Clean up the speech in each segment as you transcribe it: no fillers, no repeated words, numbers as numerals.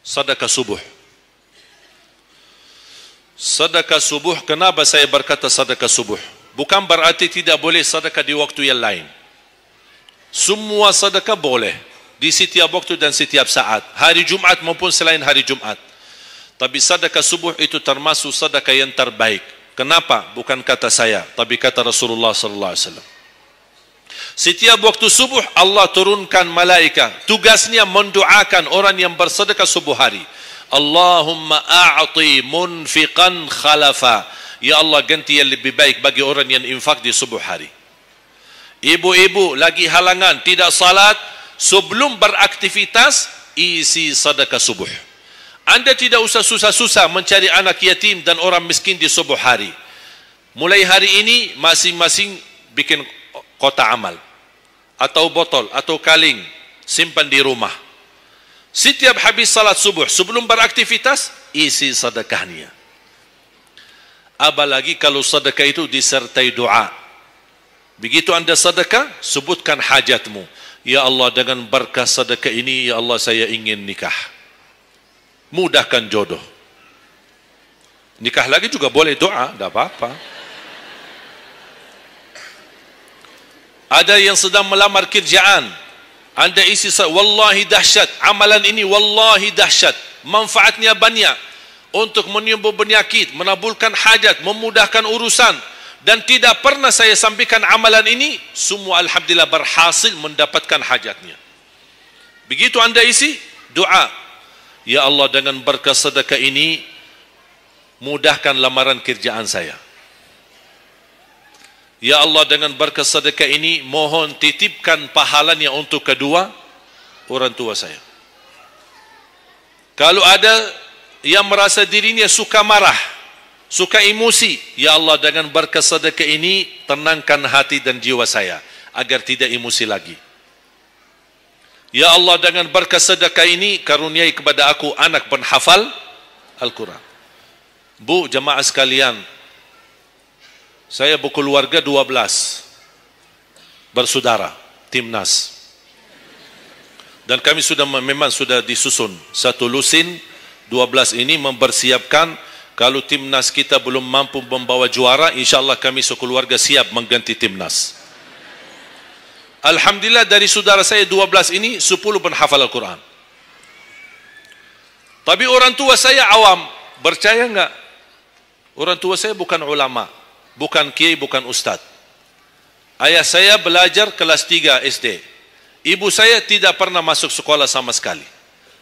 sedekah subuh. Sedekah subuh, kenapa saya berkata sedekah subuh? Bukan berarti tidak boleh sedekah di waktu yang lain. Semua sedekah boleh di setiap waktu dan setiap saat, hari Jumat maupun selain hari Jumat. Tapi sedekah subuh itu termasuk sedekah yang terbaik. Kenapa? Bukan kata saya, tapi kata Rasulullah sallallahu alaihi wasallam. Setiap waktu subuh Allah turunkan malaikat, tugasnya mendoakan orang yang bersedekah subuh hari. Allahumma a'ti munfiqan khalafa. Ya Allah, ganti yang lebih baik bagi orang yang infak di subuh hari. Ibu-ibu lagi halangan tidak salat, sebelum beraktivitas isi sedekah subuh. Anda tidak usah susah-susah mencari anak yatim dan orang miskin di subuh hari. Mulai hari ini masing-masing bikin kotak amal atau botol atau kaleng, simpan di rumah. Setiap habis salat subuh sebelum beraktivitas isi sedekahnya. Apalagi kalau sedekah itu disertai doa. Begitu anda sedekah, sebutkan hajatmu. Ya Allah, dengan berkah sedekah ini, ya Allah, saya ingin nikah. Mudahkan jodoh. Nikah lagi juga boleh doa, tidak apa-apa. Ada yang sedang melamar kerjaan, anda isi, wallahi dahsyat, amalan ini wallahi dahsyat, manfaatnya banyak untuk menyembuh penyakit, menabulkan hajat, memudahkan urusan, dan tidak pernah saya sampaikan amalan ini, semua alhamdulillah berhasil mendapatkan hajatnya. Begitu anda isi, doa, ya Allah, dengan berkah sedekah ini mudahkan lamaran kerjaan saya. Ya Allah, dengan berkah sedekah ini mohon titipkan pahalanya untuk kedua orang tua saya. Kalau ada yang merasa dirinya suka marah, suka emosi, ya Allah, dengan berkah sedekah ini tenangkan hati dan jiwa saya agar tidak emosi lagi. Ya Allah, dengan berkah sedekah ini karuniai kepada aku anak penghafal Al-Quran. Bu, jemaah sekalian, saya berkeluarga 12 bersaudara, timnas. Dan kami memang sudah disusun satu lusin. 12 ini mempersiapkan kalau timnas kita belum mampu membawa juara, insyaAllah kami sekeluarga siap mengganti timnas. Alhamdulillah, dari saudara saya 12 ini 10 penghafal Al-Quran. Tapi orang tua saya awam. Percaya enggak? Orang tua saya bukan ulama, bukan kiai, bukan ustaz. Ayah saya belajar kelas 3 SD. Ibu saya tidak pernah masuk sekolah sama sekali.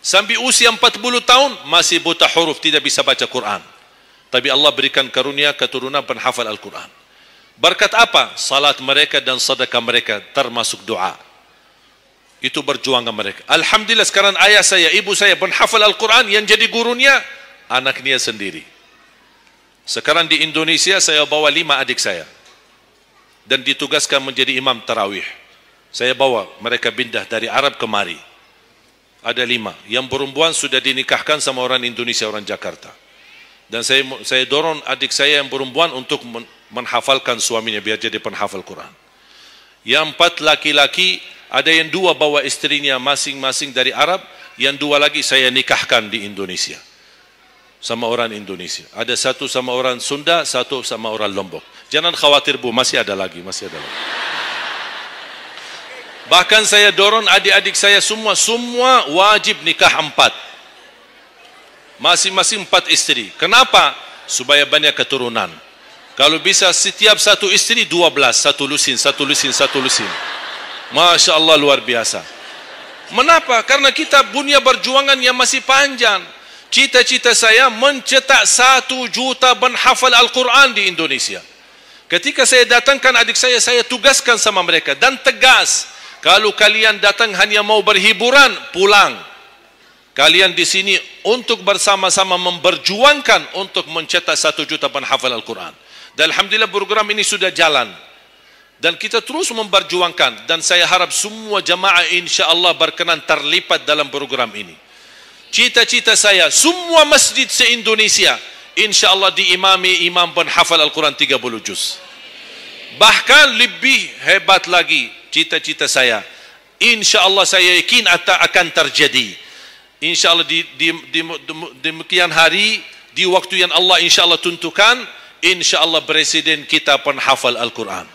Sampai usia 40 tahun masih buta huruf, tidak bisa baca Quran. Tapi Allah berikan karunia keturunan penghafal Al-Quran. Berkat apa? Salat mereka dan sedekah mereka, termasuk doa. Itu perjuangan mereka. Alhamdulillah sekarang ayah saya, ibu saya penghafal Al-Quran, yang jadi gurunya anaknya sendiri. Sekarang di Indonesia saya bawa 5 adik saya dan ditugaskan menjadi imam tarawih. Saya bawa mereka pindah dari Arab kemari. Ada 5. Yang perempuan sudah dinikahkan sama orang Indonesia, orang Jakarta. Dan saya dorong adik saya yang perempuan untuk menghafalkan suaminya biar jadi penghafal Quran. Yang 4 laki-laki, ada yang 2 bawa istrinya masing-masing dari Arab, yang 2 lagi saya nikahkan di Indonesia sama orang Indonesia. Ada 1 sama orang Sunda, 1 sama orang Lombok. Jangan khawatir Bu, masih ada lagi, masih ada lagi. Bahkan saya dorong adik-adik saya semua wajib nikah 4. Masing-masing 4 istri. Kenapa? Supaya banyak keturunan. Kalau bisa setiap satu istri 12, satu lusin. Masya Allah, luar biasa. Mengapa? Karena kita punya perjuangan yang masih panjang. Cita-cita saya mencetak 1 juta penghafal Al-Quran di Indonesia. Ketika saya datangkan adik saya tugaskan sama mereka dan tegas. Kalau kalian datang hanya mau berhiburan, pulang. Kalian di sini untuk bersama-sama memperjuangkan untuk mencetak 1 juta penghafal Al-Quran. Dan alhamdulillah program ini sudah jalan. Dan kita terus memperjuangkan. Dan saya harap semua jamaah insya-Allah berkenan terlibat dalam program ini. Cita-cita saya, semua masjid se-Indonesia insya-Allah diimami imam penghafal Al-Quran 30 juz. Bahkan lebih hebat lagi cita-cita saya, insya Allah saya yakin akan terjadi. InsyaAllah di demikian hari, di waktu yang Allah insyaAllah tentukan, insyaAllah presiden kita penghafal Al-Quran.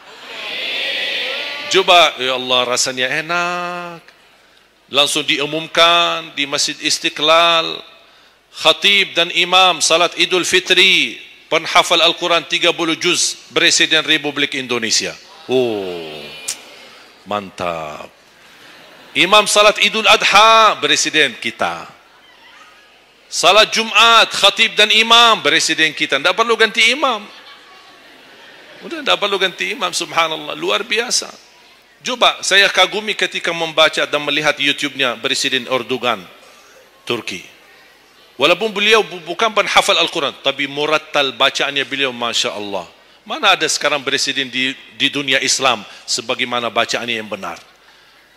Coba, ya Allah rasanya enak. Langsung diumumkan di Masjid Istiqlal, khatib dan imam salat Idul Fitri, penghafal Al-Quran 30 juz, Presiden Republik Indonesia. Oh, mantap. Imam salat Idul Adha, Presiden kita. Salat Jumat, khatib dan imam, Presiden kita. Tidak perlu ganti imam. Sudah tidak perlu ganti imam, subhanallah. Luar biasa. Coba, saya kagumi ketika membaca dan melihat YouTube-nya Presiden Erdogan, Turki. Walaupun beliau bukan penghafal Al-Quran, tapi murattal bacaannya beliau, Masya Allah. Mana ada sekarang presiden di dunia Islam sebagaimana bacaannya yang benar.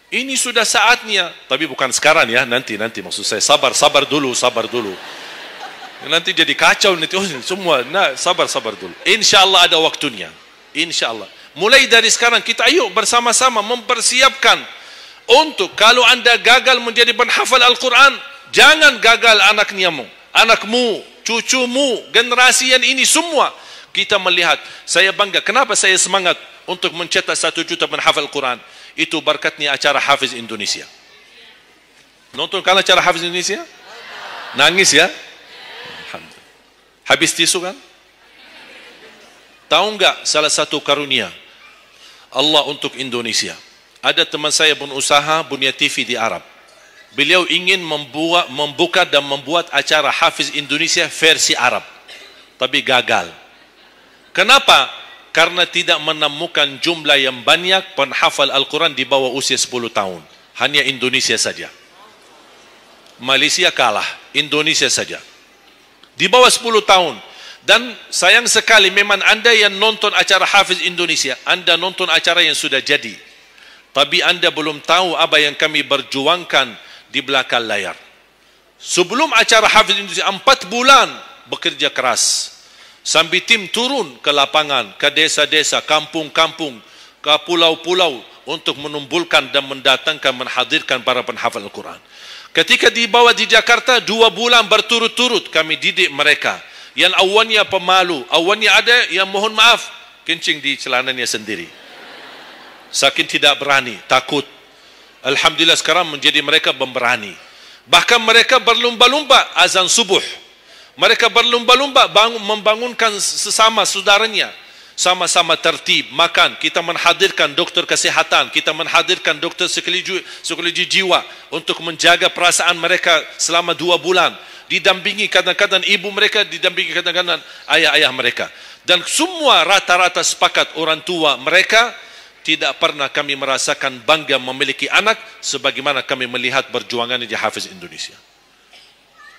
Ini sudah saatnya, tapi bukan sekarang ya, nanti maksud saya, sabar dulu. Nanti jadi kacau nanti, semua, sabar dulu. InsyaAllah ada waktunya, InsyaAllah. Mulai dari sekarang kita ayo bersama-sama mempersiapkan untuk kalau anda gagal menjadi penghafal Al-Quran, jangan gagal anakmu, cucumu, generasi yang ini semua. Kita melihat, saya bangga. Kenapa saya semangat untuk mencetak 1 juta penghafal Al-Quran? Itu berkatnya acara Hafiz Indonesia. Nonton kan acara Hafiz Indonesia? Nangis ya? Habis tisu kan? Tahu enggak salah satu karunia Allah untuk Indonesia? Ada teman saya berusaha Bunia TV di Arab. Beliau ingin membuka dan membuat acara Hafiz Indonesia versi Arab, tapi gagal. Kenapa? Karena tidak menemukan jumlah yang banyak penghafal Al-Quran di bawah usia 10 tahun. Hanya Indonesia saja. Malaysia kalah, Indonesia saja. Di bawah 10 tahun. Dan sayang sekali memang anda yang nonton acara Hafiz Indonesia, anda nonton acara yang sudah jadi. Tapi anda belum tahu apa yang kami berjuangkan di belakang layar. Sebelum acara Hafiz Indonesia, 4 bulan bekerja keras. Sambil tim turun ke lapangan, ke desa-desa, kampung-kampung, ke pulau-pulau untuk menumbulkan dan mendatangkan, menhadirkan para penghafal Al-Quran. Ketika dibawa di Jakarta, 2 bulan berturut-turut kami didik mereka. Yang awalnya pemalu, awalnya ada yang mohon maaf, kencing di celananya sendiri. Saking tidak berani, takut. Alhamdulillah sekarang menjadi mereka pemberani. Bahkan mereka berlumba-lumba azan subuh. Mereka berlumba-lumba membangunkan sesama saudaranya. Sama-sama tertib, makan. Kita menghadirkan doktor kesehatan, kita menghadirkan doktor psikologi jiwa untuk menjaga perasaan mereka selama 2 bulan. Didampingi kadang-kadang ibu mereka, didampingi kadang-kadang ayah-ayah mereka. Dan semua rata-rata sepakat orang tua mereka, tidak pernah kami merasakan bangga memiliki anak sebagaimana kami melihat perjuangan di Hafiz Indonesia.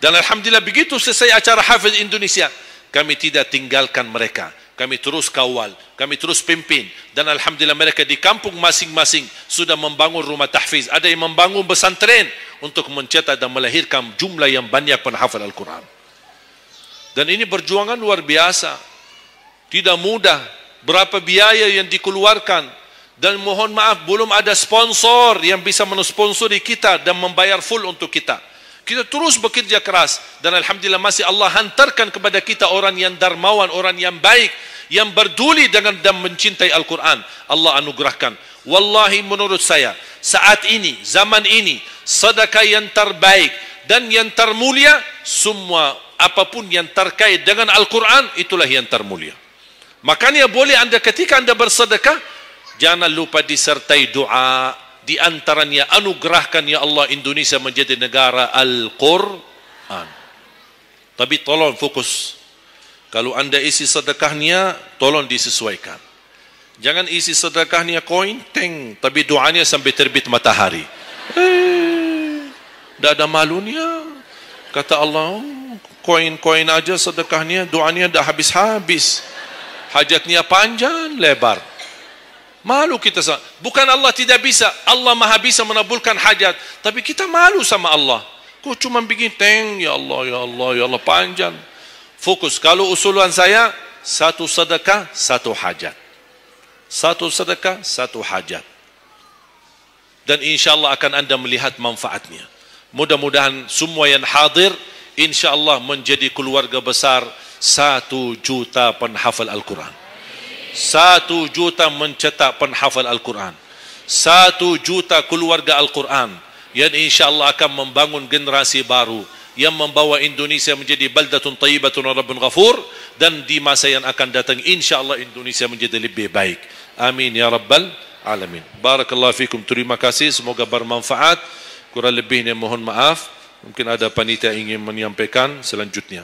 Dan alhamdulillah begitu selesai acara Hafiz Indonesia, kami tidak tinggalkan mereka. Kami terus kawal, kami terus pimpin. Dan alhamdulillah mereka di kampung masing-masing sudah membangun rumah tahfiz. Ada yang membangun pesantren untuk mencetak dan melahirkan jumlah yang banyak penghafal Al-Quran. Dan ini perjuangan luar biasa. Tidak mudah. Berapa biaya yang dikeluarkan. Dan mohon maaf, belum ada sponsor yang bisa mensponsori kita dan membayar full untuk kita. Kita terus bekerja keras. Dan alhamdulillah masih Allah hantarkan kepada kita orang yang dermawan, orang yang baik, yang berduli dengan dan mencintai Al-Quran. Allah anugerahkan. Wallahi menurut saya, saat ini, zaman ini, sedekah yang terbaik dan yang termulia, semua apapun yang terkait dengan Al-Quran, itulah yang termulia. Makanya boleh anda ketika anda bersedekah, jangan lupa disertai doa. Di antaranya anugerahkan ya Allah Indonesia menjadi negara Al-Quran. Tapi tolong fokus. Kalau anda isi sedekahnya, tolong disesuaikan. Jangan isi sedekahnya koin, teng, tapi doanya sampai terbit matahari. Tidak ada malunya. Kata Allah, koin-koin aja sedekahnya, doanya dah habis-habis. Hajatnya panjang, lebar. Malu kita. Bukan Allah tidak bisa. Allah maha bisa menabulkan hajat. Tapi kita malu sama Allah. Kok cuma bikin teng, ya Allah, ya Allah, ya Allah, panjang. Fokus. Kalau usulan saya, 1 sedekah, 1 hajat. 1 sedekah, 1 hajat. Dan insya Allah akan anda melihat manfaatnya. Mudah-mudahan semua yang hadir insya-Allah menjadi keluarga besar 1 juta penghafal Al-Quran. 1 juta mencetak penghafal Al-Quran. 1 juta keluarga Al-Quran yang insya-Allah akan membangun generasi baru yang membawa Indonesia menjadi baldatun thayyibatun wa rabbun ghafur, dan di masa yang akan datang insya-Allah Indonesia menjadi lebih baik. Amin ya rabbal alamin. Barakallahu fikum. Terima kasih, semoga bermanfaat. Kurang lebihnya mohon maaf. Mungkin ada panitia ingin menyampaikan selanjutnya.